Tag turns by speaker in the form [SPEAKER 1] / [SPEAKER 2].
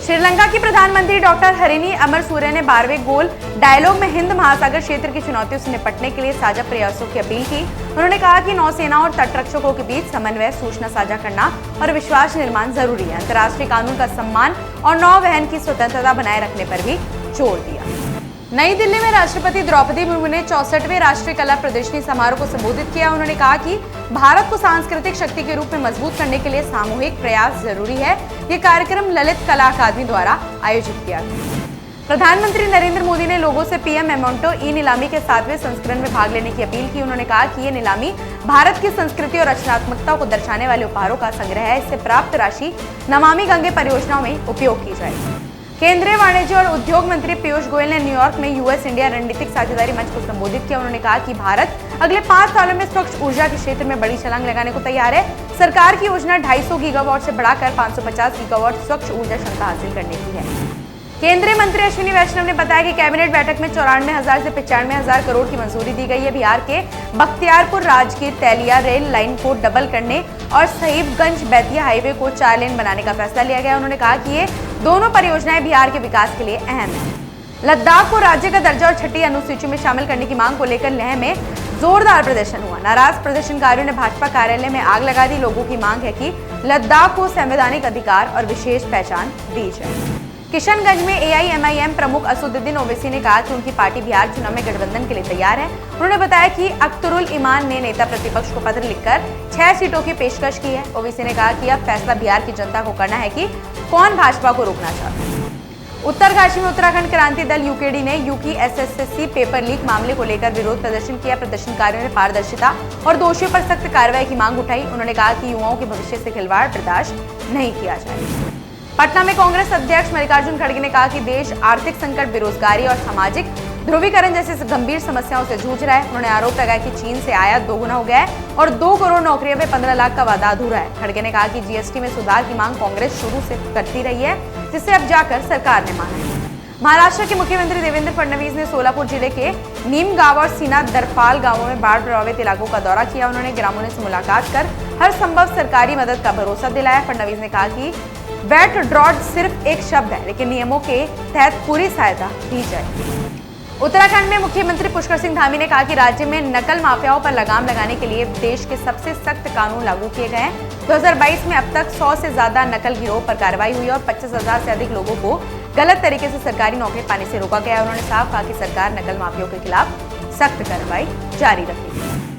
[SPEAKER 1] श्रीलंका की प्रधानमंत्री डॉक्टर हरिनी अमरसूरे ने 12वें गोल डायलॉग में हिंद महासागर क्षेत्र की चुनौतियों से निपटने के लिए साझा प्रयासों की अपील की। उन्होंने कहा कि नौसेना और तटरक्षकों के बीच समन्वय, सूचना साझा करना और विश्वास निर्माण जरूरी है। अंतर्राष्ट्रीय कानून का सम्मान और नौवहन की स्वतंत्रता बनाए रखने पर भी जोर दिया। नई दिल्ली में राष्ट्रपति द्रौपदी मुर्मू ने 64वें राष्ट्रीय कला प्रदर्शनी समारोह को संबोधित किया। उन्होंने कहा कि भारत को सांस्कृतिक शक्ति के रूप में मजबूत करने के लिए सामूहिक प्रयास जरूरी है। ये कार्यक्रम ललित कला अकादमी द्वारा आयोजित किया गया। प्रधानमंत्री नरेंद्र मोदी ने लोगों से पीएम मेमेंटो ई नीलामी के 7वें संस्करण में भाग लेने की अपील की। उन्होंने कहा कि ये नीलामी भारत की संस्कृति और रचनात्मकता को दर्शाने वाले उपहारों का संग्रह है। इससे प्राप्त राशि नमामि गंगे परियोजनाओं में उपयोग की जाएगी। केंद्रीय वाणिज्य और उद्योग मंत्री पीयूष गोयल ने न्यूयॉर्क में यूएस इंडिया रणनीतिक साझेदारी मंच को संबोधित किया। उन्होंने कहा कि भारत अगले 5 सालों में स्वच्छ ऊर्जा के क्षेत्र में बड़ी छलांग लगाने को तैयार है। सरकार की योजना 250 गीगावाट से बढ़ाकर 550 गीगावाट स्वच्छ ऊर्जा क्षमता हासिल करने की है। केंद्रीय मंत्री अश्विनी वैष्णव ने बताया कि कैबिनेट बैठक में 94,000 से 95,000 करोड़ की मंजूरी दी गई है। बिहार के बख्तियारपुर राजगीर तेलिया रेल लाइन को डबल करने और साहिबगंज बेतिया हाईवे को 4 लेन बनाने का फैसला लिया गया। उन्होंने कहा कि ये दोनों परियोजनाएं बिहार के विकास के लिए अहम है। लद्दाख को राज्य का दर्जा और 6ठी अनुसूची में शामिल करने की मांग को लेकर लेह में जोरदार प्रदर्शन हुआ। नाराज प्रदर्शनकारियों ने भाजपा कार्यालय में आग लगा दी। लोगों की मांग है कि लद्दाख को संवैधानिक अधिकार और विशेष पहचान दी जाए। किशनगंज में एआईएमआईएम प्रमुख असदुद्दीन ओवैसी ने कहा कि उनकी पार्टी बिहार चुनाव में गठबंधन के लिए तैयार है। उन्होंने बताया कि अख्तरुल इमान ने नेता प्रतिपक्ष को पत्र लिखकर 6 सीटों की पेशकश की है। ओवैसी ने कहा कि अब फैसला बिहार की जनता को करना है कि कौन भाजपा को रोकना चाहता है। उत्तरकाशी में उत्तराखंड क्रांति दल यूकेडी ने यूकी एसएससी पेपर लीक मामले को लेकर विरोध प्रदर्शन किया। प्रदर्शनकारियों ने पारदर्शिता और दोषियों पर सख्त कार्रवाई की मांग उठाई। उन्होंने कहा कि युवाओं के भविष्य से खिलवाड़ बर्दाश्त नहीं किया जाएगा। पटना में कांग्रेस अध्यक्ष मल्लिकार्जुन खड़गे ने कहा कि देश आर्थिक संकट, बेरोजगारी और सामाजिक ध्रुवीकरण जैसी गंभीर समस्याओं से जूझ रहा है। उन्होंने आरोप लगाया कि चीन से आयात दोगुना हो गया है और 2 करोड़ नौकरियों में 15 लाख का वादा अधूरा है। खड़गे ने कहा कि जीएसटी में सुधार की मांग कांग्रेस शुरू से करती रही है, जिसे अब जाकर सरकार ने माना है। महाराष्ट्र के मुख्यमंत्री देवेंद्र फडणवीस ने सोलापुर जिले के नीमगांव और सीना दरपाल गांवों में बाढ़ प्रभावित इलाकों का दौरा किया। उन्होंने ग्रामीणों से मुलाकात कर हर संभव सरकारी मदद का भरोसा दिलाया। फडणवीस ने कहा कि वेट ड्रॉट सिर्फ एक शब्द है, लेकिन नियमों के तहत पूरी सहायता दी जाएगी। उत्तराखंड में मुख्यमंत्री पुष्कर सिंह धामी ने कहा कि राज्य में नकल माफियाओं पर लगाम लगाने के लिए देश के सबसे सख्त कानून लागू किए गए हैं। 2022 में अब तक 100 से ज्यादा नकल गिरोह पर कार्रवाई हुई और 25,000 से अधिक लोगों को गलत तरीके से सरकारी नौकरी पाने से रोका गया। उन्होंने साफ कहा कि सरकार नकल माफियाओं के खिलाफ सख्त कार्रवाई जारी रखेगी।